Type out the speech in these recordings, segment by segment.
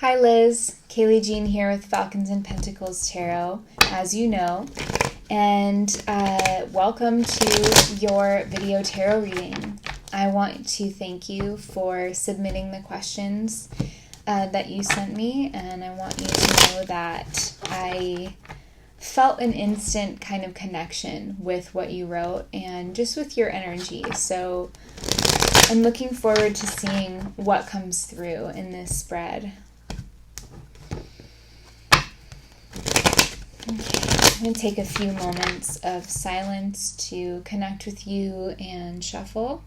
Hi Liz, Kaylee Jean here with Falcons and Pentacles Tarot, as you know, and welcome to your video tarot reading. I want to thank you for submitting the questions that you sent me, and I want you to know that I felt an instant kind of connection with what you wrote and just with your energy. So I'm looking forward to seeing what comes through in this spread. I'm going to take a few moments of silence to connect with you and shuffle.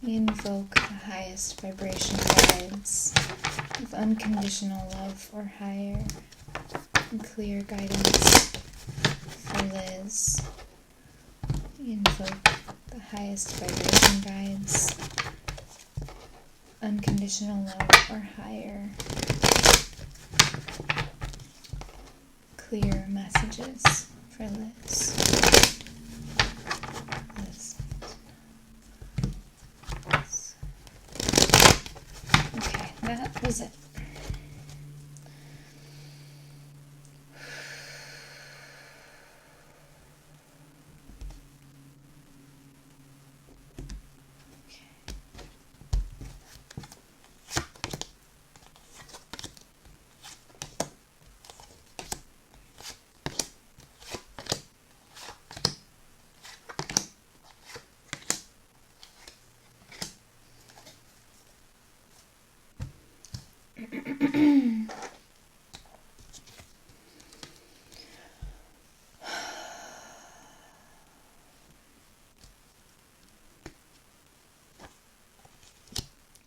We invoke the highest vibration guides with unconditional love or higher and clear guidance for Liz. We invoke the highest vibration guides, unconditional love or higher, clear messages for Liz. That was it.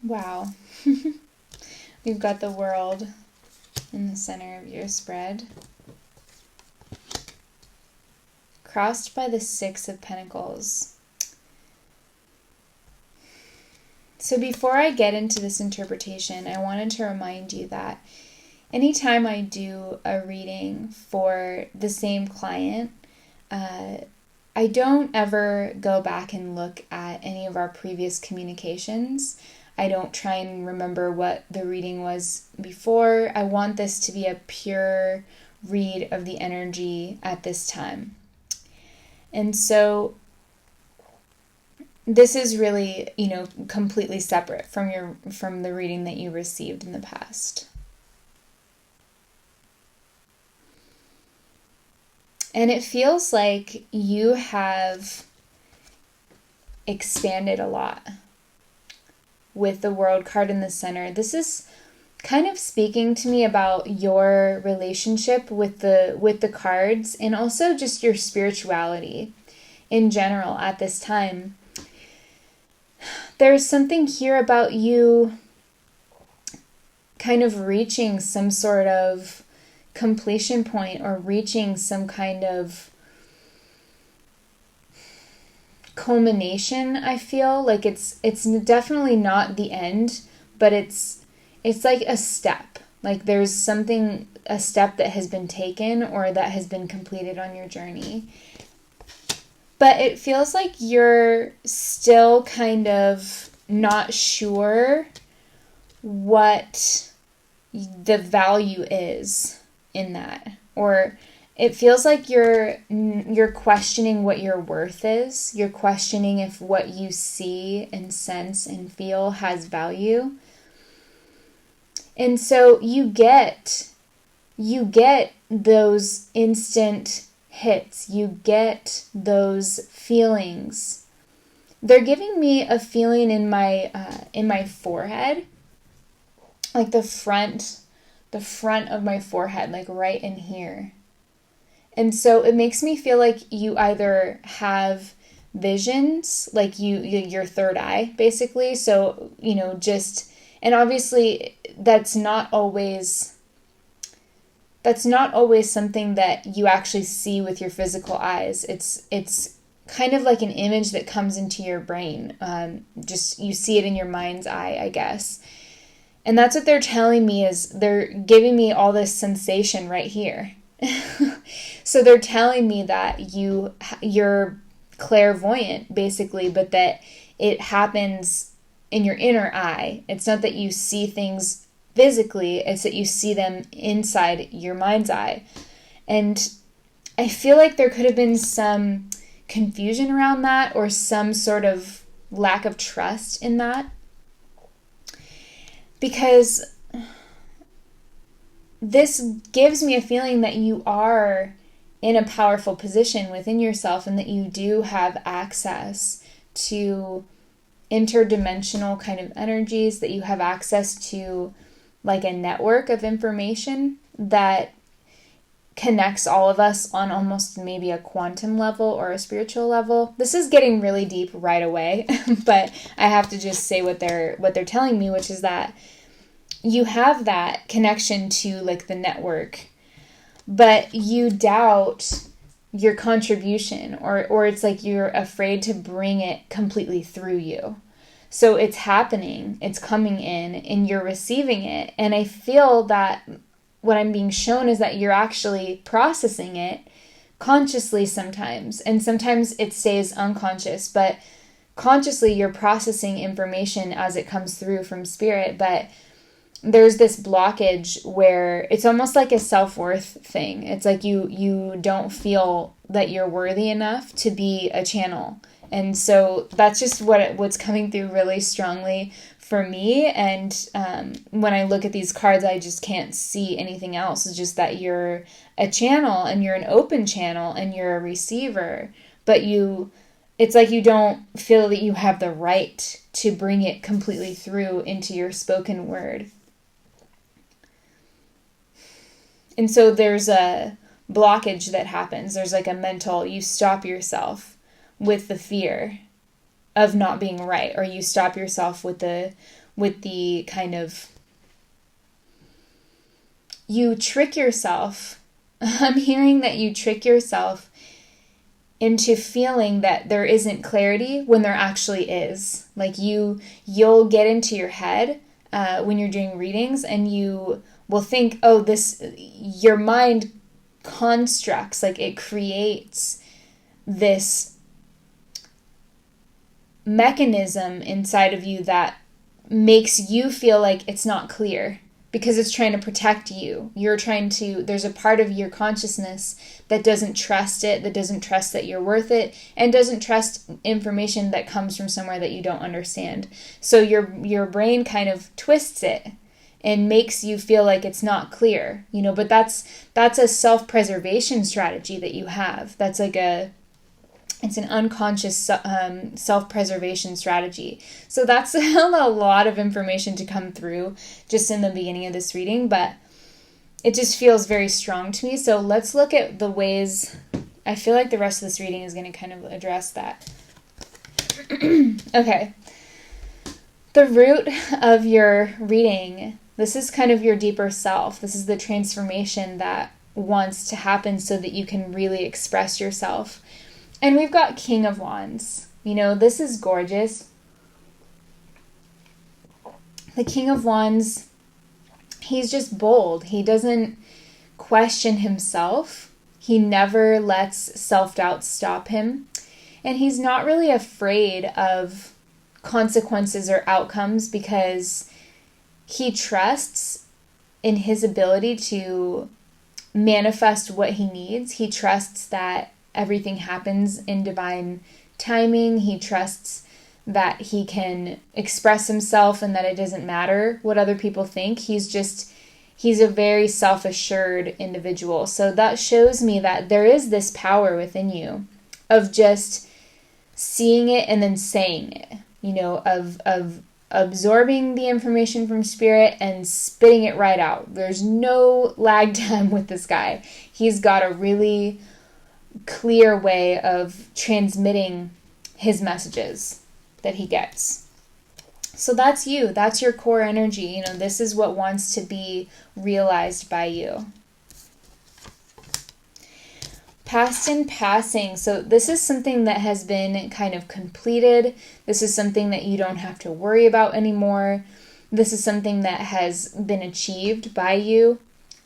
Wow. We've got the World in the center of your spread, crossed by the Six of Pentacles. So before I get into this interpretation, I wanted to remind you that anytime I do a reading for the same client, I don't ever go back and look at any of our previous communications. I don't try and remember what the reading was before. I want this to be a pure read of the energy at this time. And so this is really, completely separate from the reading that you received in the past. And it feels like you have expanded a lot with the World card in the center. This is kind of speaking to me about your relationship with the cards and also just your spirituality in general at this time. There's something here about you kind of reaching some sort of completion point or reaching some kind of culmination. I feel like it's definitely not the end, but it's like a step. Like there's a step that has been taken or that has been completed on your journey. But it feels like you're still kind of not sure what the value is in that, or it feels like you're questioning what your worth is. You're questioning if what you see and sense and feel has value. And so you get those instant hits. You get those feelings. They're giving me a feeling in my forehead, like the front of my forehead, like right in here. And so it makes me feel like you either have visions, like your third eye, basically. So, and obviously that's not always something that you actually see with your physical eyes. It's kind of like an image that comes into your brain. Just you see it in your mind's eye, I guess. And that's what they're telling me, is they're giving me all this sensation right here. So they're telling me that you're clairvoyant, basically, but that it happens in your inner eye. It's not that you see things physically, it's that you see them inside your mind's eye. And I feel like there could have been some confusion around that, or some sort of lack of trust in that. Because this gives me a feeling that you are in a powerful position within yourself, and that you do have access to interdimensional kind of energies, that you have access to like a network of information that connects all of us on almost maybe a quantum level or a spiritual level. This is getting really deep right away, but I have to just say what they're telling me, which is that you have that connection to like the network, but you doubt your contribution, or it's like you're afraid to bring it completely through you. So it's happening, it's coming in, and you're receiving it. And I feel that what I'm being shown is that you're actually processing it consciously sometimes, and sometimes it stays unconscious, but consciously you're processing information as it comes through from spirit. But there's this blockage where it's almost like a self-worth thing. It's like you don't feel that you're worthy enough to be a channel. And so that's just what's coming through really strongly for me. And when I look at these cards, I just can't see anything else. It's just that you're a channel, and you're an open channel, and you're a receiver. But it's like you don't feel that you have the right to bring it completely through into your spoken word. And so there's a blockage that happens. There's like a mental, you stop yourself with the fear of not being right, or you stop yourself with the kind of, you trick yourself. I'm hearing that you trick yourself into feeling that there isn't clarity when there actually is. Like you'll get into your head when you're doing readings, and you will think, oh, your mind constructs, like it creates this mechanism inside of you that makes you feel like it's not clear, because it's trying to protect you. There's a part of your consciousness that doesn't trust it, that doesn't trust that you're worth it, and doesn't trust information that comes from somewhere that you don't understand. So your brain kind of twists it and makes you feel like it's not clear, but that's a self-preservation strategy that you have. That's like it's an unconscious self-preservation strategy. So that's a lot of information to come through just in the beginning of this reading, but it just feels very strong to me. So let's look at the ways. I feel like the rest of this reading is going to kind of address that. Okay. The root of your reading, this is kind of your deeper self. This is the transformation that wants to happen so that you can really express yourself. And we've got King of Wands. This is gorgeous. The King of Wands, he's just bold. He doesn't question himself. He never lets self-doubt stop him. And he's not really afraid of consequences or outcomes, because he trusts in his ability to manifest what he needs. He trusts that everything happens in divine timing. He trusts that he can express himself and that it doesn't matter what other people think. He's a very self-assured individual. So that shows me that there is this power within you of just seeing it and then saying it, of absorbing the information from spirit and spitting it right out. There's no lag time with this guy. He's got a really clear way of transmitting his messages that he gets. So that's you. That's your core energy. You know, this is what wants to be realized by you. Past and passing. So this is something that has been kind of completed. This is something that you don't have to worry about anymore. This is something that has been achieved by you.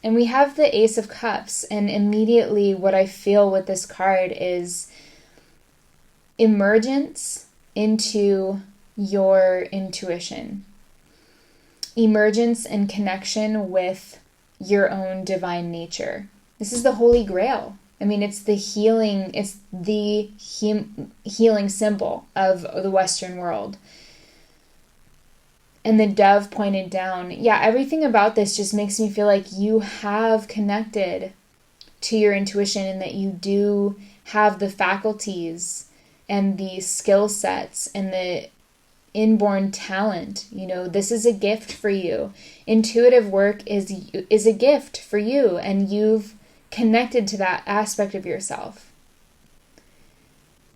And we have the Ace of Cups. And immediately what I feel with this card is emergence into your intuition. Emergence and connection with your own divine nature. This is the Holy Grail. I mean, it's the healing symbol of the Western world. And the dove pointed down. Yeah, everything about this just makes me feel like you have connected to your intuition and that you do have the faculties and the skill sets and the inborn talent. You know, this is a gift for you. Intuitive work is a gift for you, and you've connected to that aspect of yourself.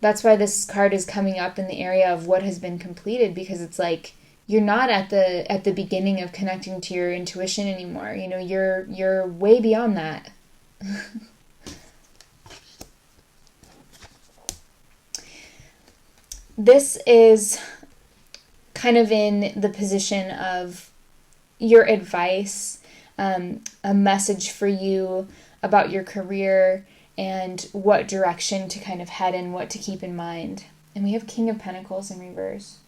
That's why this card is coming up in the area of what has been completed, because it's like you're not at the beginning of connecting to your intuition anymore. You know, you're way beyond that. This is kind of in the position of your advice, a message for you about your career and what direction to kind of head in, what to keep in mind. And we have King of Pentacles in reverse.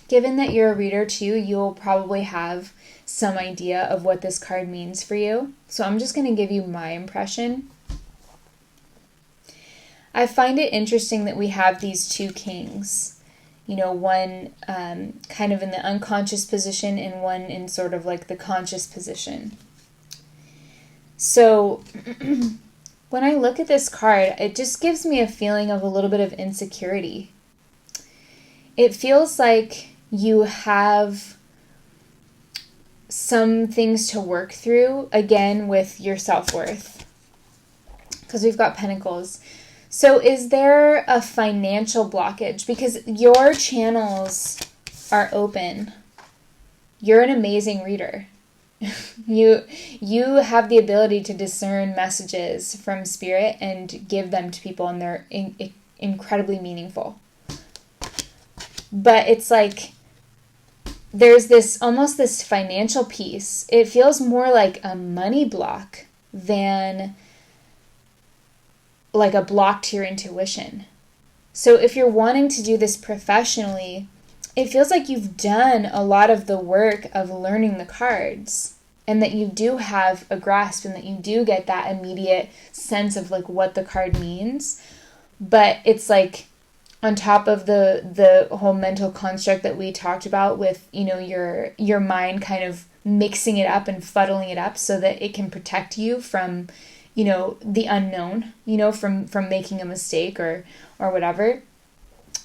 Given that you're a reader too, you'll probably have some idea of what this card means for you. So I'm just going to give you my impression. I find it interesting that we have these two kings. You know, one kind of in the unconscious position and one in sort of like the conscious position. So when I look at this card, it just gives me a feeling of a little bit of insecurity. It feels like you have some things to work through, again, with your self-worth. Because we've got Pentacles. So is there a financial blockage? Because your channels are open. You're an amazing reader. You have the ability to discern messages from spirit and give them to people, and they're incredibly meaningful. But it's like there's this almost this financial piece. It feels more like a money block than like a block to your intuition. So if you're wanting to do this professionally, it feels like you've done a lot of the work of learning the cards, and that you do have a grasp, and that you do get that immediate sense of like what the card means. But it's like on top of the whole mental construct that we talked about with, you know, your mind kind of mixing it up and fuddling it up so that it can protect you from, you know, the unknown, you know, from making a mistake or whatever.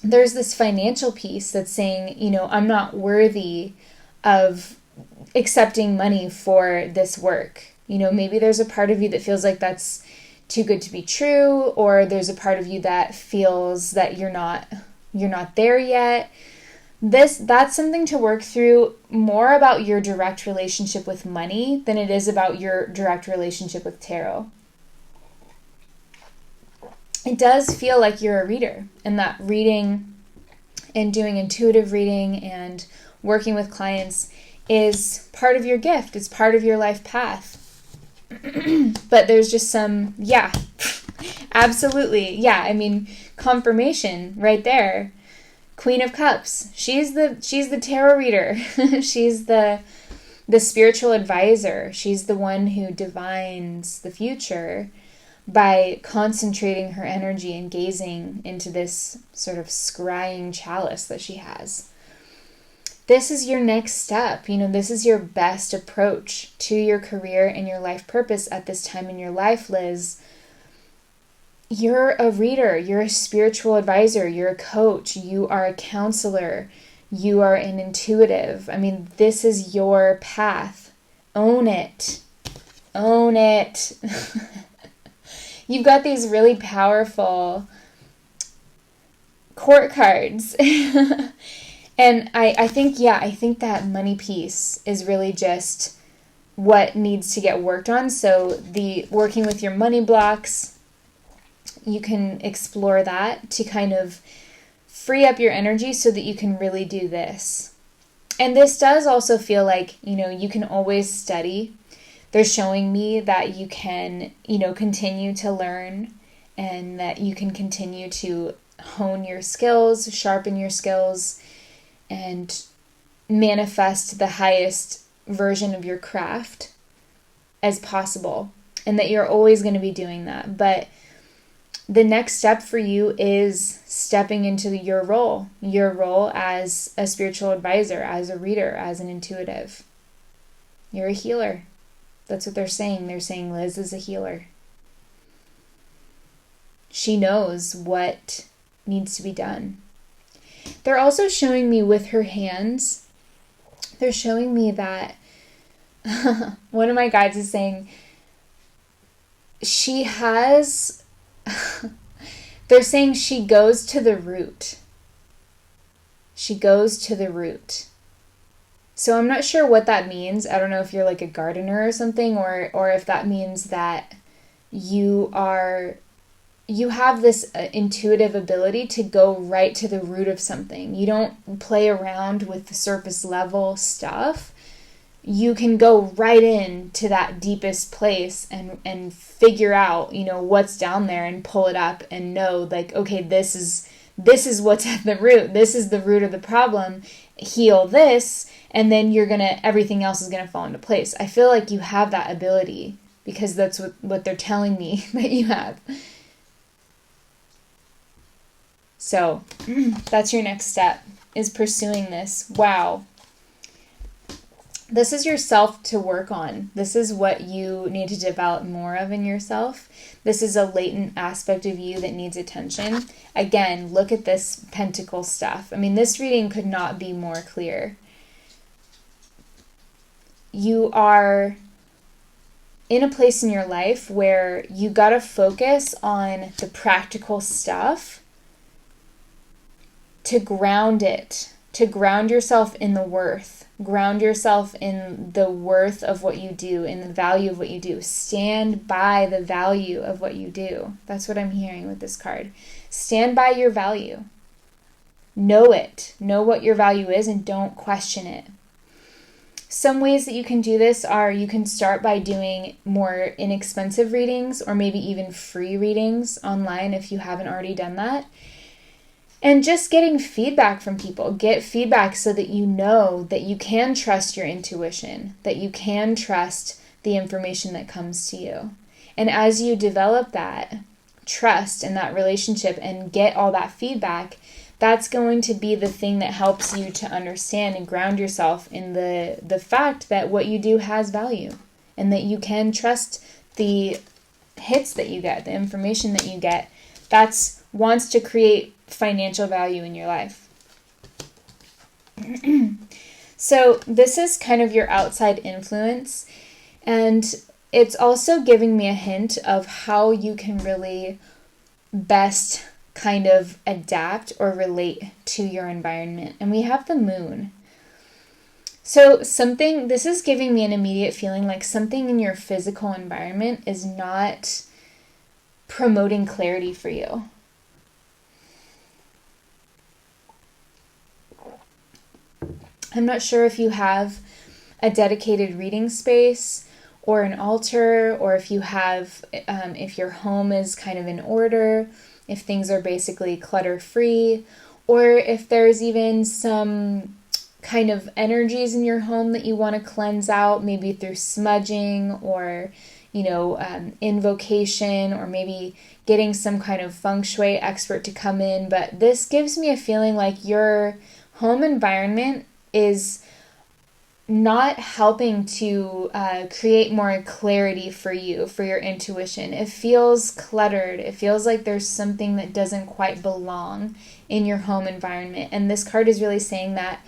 There's this financial piece that's saying, you know, I'm not worthy of accepting money for this work. You know, maybe there's a part of you that feels like that's too good to be true, or there's a part of you that feels that you're not there yet. That's something to work through, more about your direct relationship with money than it is about your direct relationship with tarot. It does feel like you're a reader, and that reading and doing intuitive reading and working with clients is part of your gift. It's part of your life path. But there's just some, yeah, absolutely. Yeah, I mean, confirmation right there. Queen of Cups. She's the tarot reader. She's the spiritual advisor. She's the one who divines the future by concentrating her energy and gazing into this sort of scrying chalice that she has. This is your next step. You know, this is your best approach to your career and your life purpose at this time in your life, Liz. You're a reader. You're a spiritual advisor. You're a coach. You are a counselor. You are an intuitive. I mean, this is your path. Own it. Own it. You've got these really powerful Court cards. And I think, yeah, I think that money piece is really just what needs to get worked on. So the working with your money blocks, you can explore that to kind of free up your energy so that you can really do this. And this does also feel like, you can always study. They're showing me that you can, continue to learn and that you can continue to hone your skills, sharpen your skills, and manifest the highest version of your craft as possible. And that you're always going to be doing that. But the next step for you is stepping into your role as a spiritual advisor, as a reader, as an intuitive. You're a healer. That's what they're saying. They're saying Liz is a healer. She knows what needs to be done. They're also showing me with her hands, they're showing me that one of my guides is saying she has, they're saying she goes to the root. She goes to the root. So I'm not sure what that means. I don't know if you're like a gardener or something, or if that means that you have this intuitive ability to go right to the root of something. You don't play around with the surface level stuff. You can go right in to that deepest place and figure out, what's down there and pull it up and know like, okay, this is what's at the root. This is the root of the problem. Heal this, and then everything else is gonna fall into place. I feel like you have that ability because that's what they're telling me that you have. So that's your next step, is pursuing this. Wow. This is yourself to work on. This is what you need to develop more of in yourself. This is a latent aspect of you that needs attention. Again, look at this pentacle stuff. I mean, this reading could not be more clear. You are in a place in your life where you got to focus on the practical stuff to ground it, to ground yourself in the worth. Ground yourself in the worth of what you do, in the value of what you do. Stand by the value of what you do. That's what I'm hearing with this card. Stand by your value. Know it. Know what your value is and don't question it. Some ways that you can do this are you can start by doing more inexpensive readings or maybe even free readings online if you haven't already done that. And just getting feedback from people. Get feedback so that you know that you can trust your intuition, that you can trust the information that comes to you. And as you develop that trust and that relationship and get all that feedback, that's going to be the thing that helps you to understand and ground yourself in the fact that what you do has value and that you can trust the hits that you get, the information that you get. That's wants to create financial value in your life. So this is kind of your outside influence, and it's also giving me a hint of how you can really best kind of adapt or relate to your environment. And we have the moon. So this is giving me an immediate feeling like something in your physical environment is not promoting clarity for you. I'm not sure if you have a dedicated reading space or an altar, or if you have, if your home is kind of in order, if things are basically clutter-free, or if there's even some kind of energies in your home that you want to cleanse out, maybe through smudging or, invocation, or maybe getting some kind of feng shui expert to come in. But this gives me a feeling like your home environment is not helping to create more clarity for you, for your intuition. It feels cluttered. It feels like there's something that doesn't quite belong in your home environment. And this card is really saying that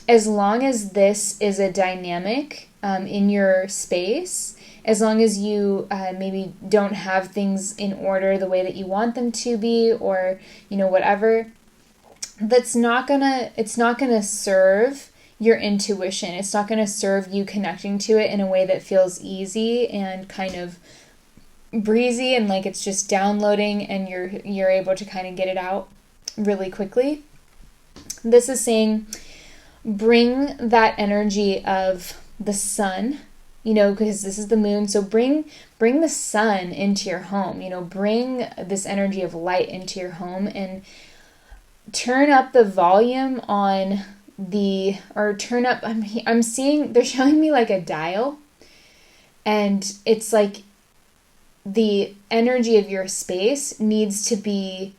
as long as this is a dynamic in your space, as long as you maybe don't have things in order the way that you want them to be, or, whatever, it's not gonna serve your intuition. It's not gonna serve you connecting to it in a way that feels easy and kind of breezy and like it's just downloading and you're able to kind of get it out really quickly. This is saying bring that energy of the sun, because this is the moon. So bring the sun into your home, bring this energy of light into your home and turn up the volume on I'm seeing, they're showing me like a dial, and it's like the energy of your space needs to be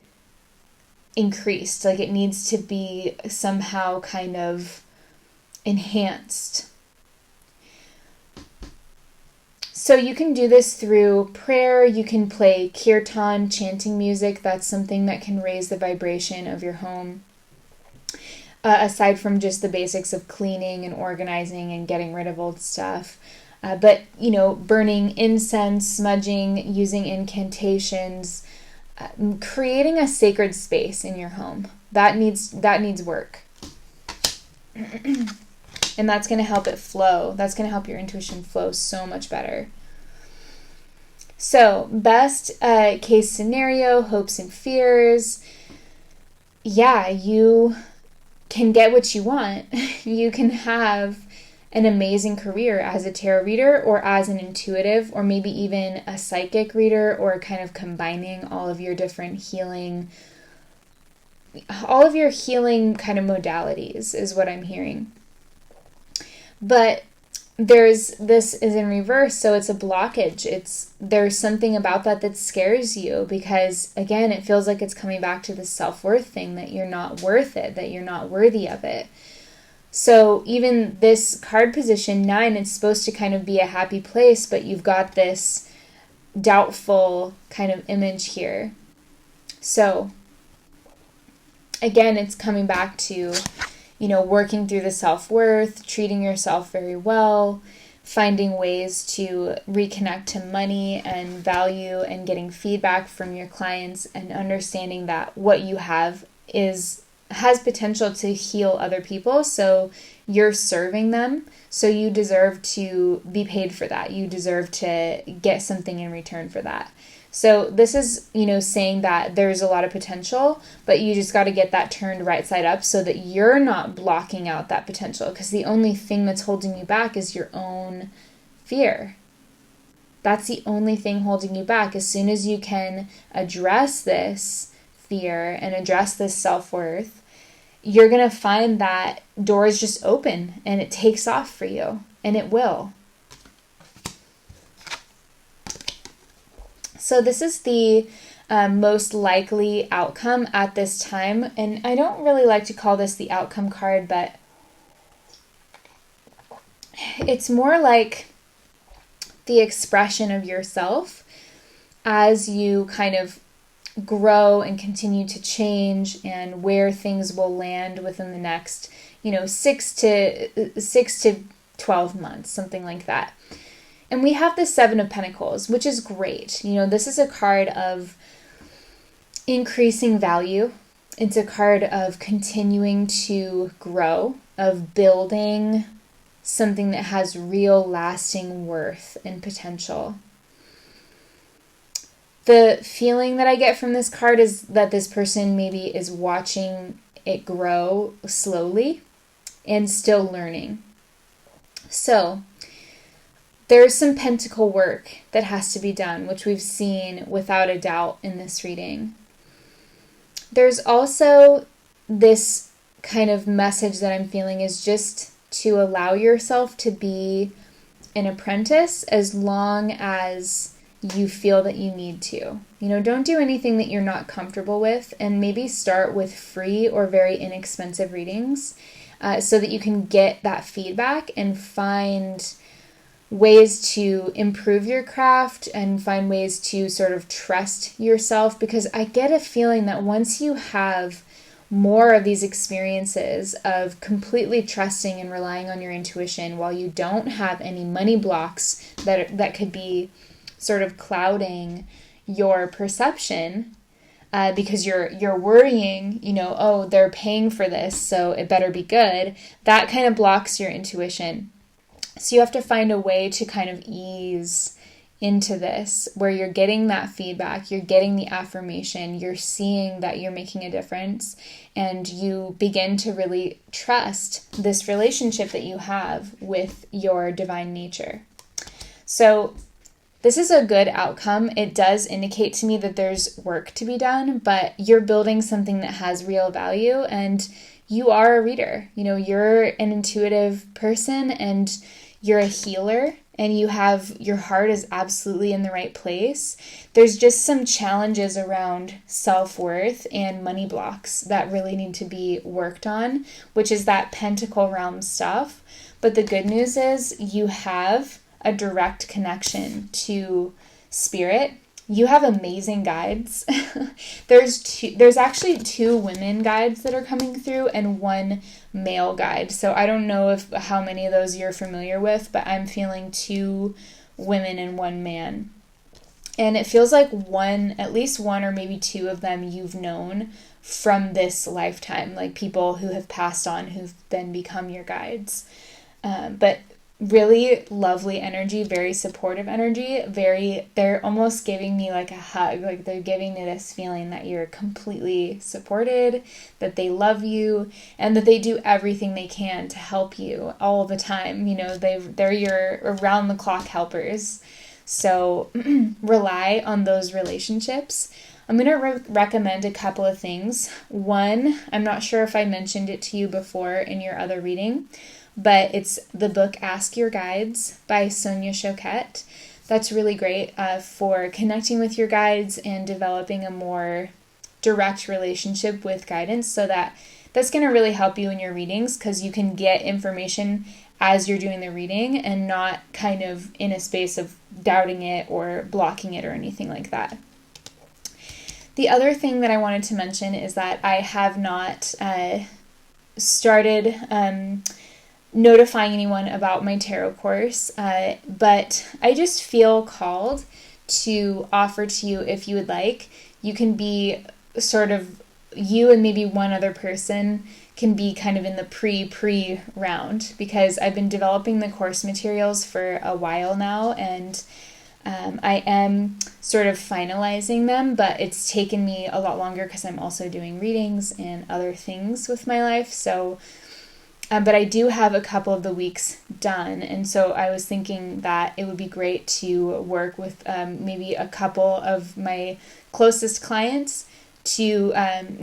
increased. Like it needs to be somehow kind of enhanced. So you can do this through prayer. You can play kirtan, chanting music. That's something that can raise the vibration of your home. Aside from just the basics of cleaning and organizing and getting rid of old stuff. But burning incense, smudging, using incantations, creating a sacred space in your home. That needs work. And that's going to help it flow. That's going to help your intuition flow so much better. So, best case scenario, hopes and fears. Yeah, you can get what you want. You can have an amazing career as a tarot reader or as an intuitive or maybe even a psychic reader, or kind of combining all of your healing kind of modalities is what I'm hearing. But this is in reverse, so it's a blockage. There's something about that scares you because, again, it feels like it's coming back to the self-worth thing, that you're not worth it, that you're not worthy of it. So even this card position 9, it's supposed to kind of be a happy place, but you've got this doubtful kind of image here. So again, it's coming back to working through the self-worth, treating yourself very well, finding ways to reconnect to money and value and getting feedback from your clients and understanding that what you have has potential to heal other people. So you're serving them. So you deserve to be paid for that. You deserve to get something in return for that. So this is, saying that there's a lot of potential, but you just got to get that turned right side up so that you're not blocking out that potential, because the only thing that's holding you back is your own fear. That's the only thing holding you back. As soon as you can address this fear and address this self-worth, you're going to find that doors just open and it takes off for you, and it will. So this is the most likely outcome at this time. And I don't really like to call this the outcome card, but it's more like the expression of yourself as you kind of grow and continue to change, and where things will land within the next, 6 to 12 months, something like that. And we have the 7 of Pentacles, which is great. This is a card of increasing value. It's a card of continuing to grow, of building something that has real lasting worth and potential. The feeling that I get from this card is that this person maybe is watching it grow slowly and still learning. So there's some pentacle work that has to be done, which we've seen without a doubt in this reading. There's also this kind of message that I'm feeling is just to allow yourself to be an apprentice as long as you feel that you need to. Don't do anything that you're not comfortable with, and maybe start with free or very inexpensive readings so that you can get that feedback and find ways to improve your craft and find ways to sort of trust yourself, because I get a feeling that once you have more of these experiences of completely trusting and relying on your intuition while you don't have any money blocks that could be sort of clouding your perception, because you're worrying, oh, they're paying for this, so it better be good, that kind of blocks your intuition. So you have to find a way to kind of ease into this, where you're getting that feedback, you're getting the affirmation, you're seeing that you're making a difference, and you begin to really trust this relationship that you have with your divine nature. So this is a good outcome. It does indicate to me that there's work to be done, but you're building something that has real value, and you are a reader. You're an intuitive person, and you're a healer, and your heart is absolutely in the right place. There's just some challenges around self-worth and money blocks that really need to be worked on, which is that pentacle realm stuff. But the good news is you have a direct connection to spirit. You have amazing guides. There's actually 2 women guides that are coming through and 1 male guide. So I don't know how many of those you're familiar with, but I'm feeling 2 women and 1 man. And it feels like at least 1 or maybe 2 of them you've known from this lifetime, like people who have passed on, who've then become your guides. But really lovely energy, very supportive energy, they're almost giving me like a hug, like they're giving me this feeling that you're completely supported, that they love you, and that they do everything they can to help you all the time. They're your around the clock helpers. So rely on those relationships. I'm going to recommend a couple of things. 1, I'm not sure if I mentioned it to you before in your other reading, but it's the book Ask Your Guides by Sonia Choquette. That's really great for connecting with your guides and developing a more direct relationship with guidance, so that's going to really help you in your readings, because you can get information as you're doing the reading and not kind of in a space of doubting it or blocking it or anything like that. The other thing that I wanted to mention is that I have not started notifying anyone about my tarot course, but I just feel called to offer to you, if you would like. You can be sort of, you and maybe 1 other person can be kind of in the pre round, because I've been developing the course materials for a while now, and I am sort of finalizing them, but it's taken me a lot longer because I'm also doing readings and other things with my life. So but I do have a couple of the weeks done, and so I was thinking that it would be great to work with maybe a couple of my closest clients to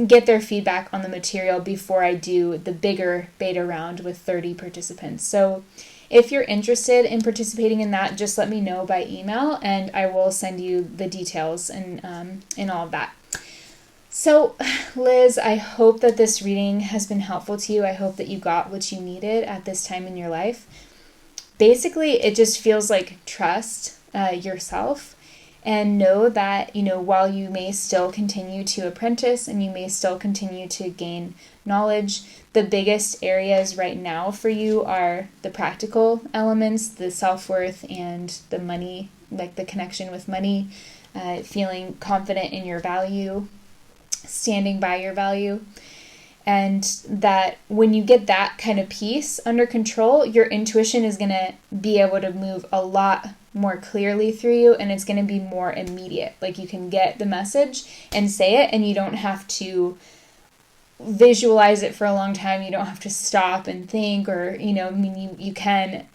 get their feedback on the material before I do the bigger beta round with 30 participants. So if you're interested in participating in that, just let me know by email, and I will send you the details and all of that. So, Liz, I hope that this reading has been helpful to you. I hope that you got what you needed at this time in your life. Basically, it just feels like trust yourself, and know that, while you may still continue to apprentice and you may still continue to gain knowledge, the biggest areas right now for you are the practical elements, the self-worth and the money, like the connection with money, feeling confident in your value, standing by your value, and that when you get that kind of piece under control, your intuition is going to be able to move a lot more clearly through you, and it's going to be more immediate. Like, you can get the message and say it, and you don't have to visualize it for a long time. You don't have to stop and think, or you can,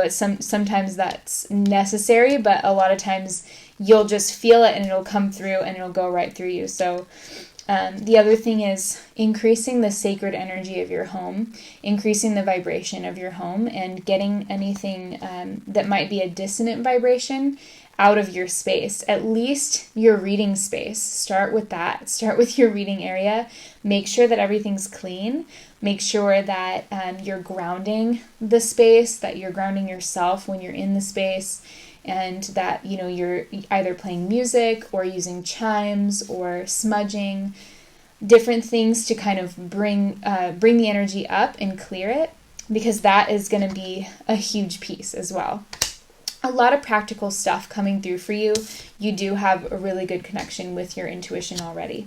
sometimes that's necessary, but a lot of times you'll just feel it and it'll come through and it'll go right through you. So the other thing is increasing the sacred energy of your home, increasing the vibration of your home, and getting anything that might be a dissonant vibration out of your space, at least your reading space. Start with that. Start with your reading area. Make sure that everything's clean. Make sure that you're grounding the space, that you're grounding yourself when you're in the space, and that you're either playing music or using chimes or smudging, different things to kind of bring the energy up and clear it, because that is going to be a huge piece as well. A lot of practical stuff coming through for you. You do have a really good connection with your intuition already.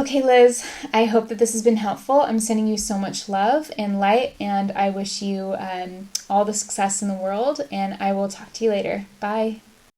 Okay, Liz, I hope that this has been helpful. I'm sending you so much love and light, and I wish you all the success in the world, and I will talk to you later. Bye.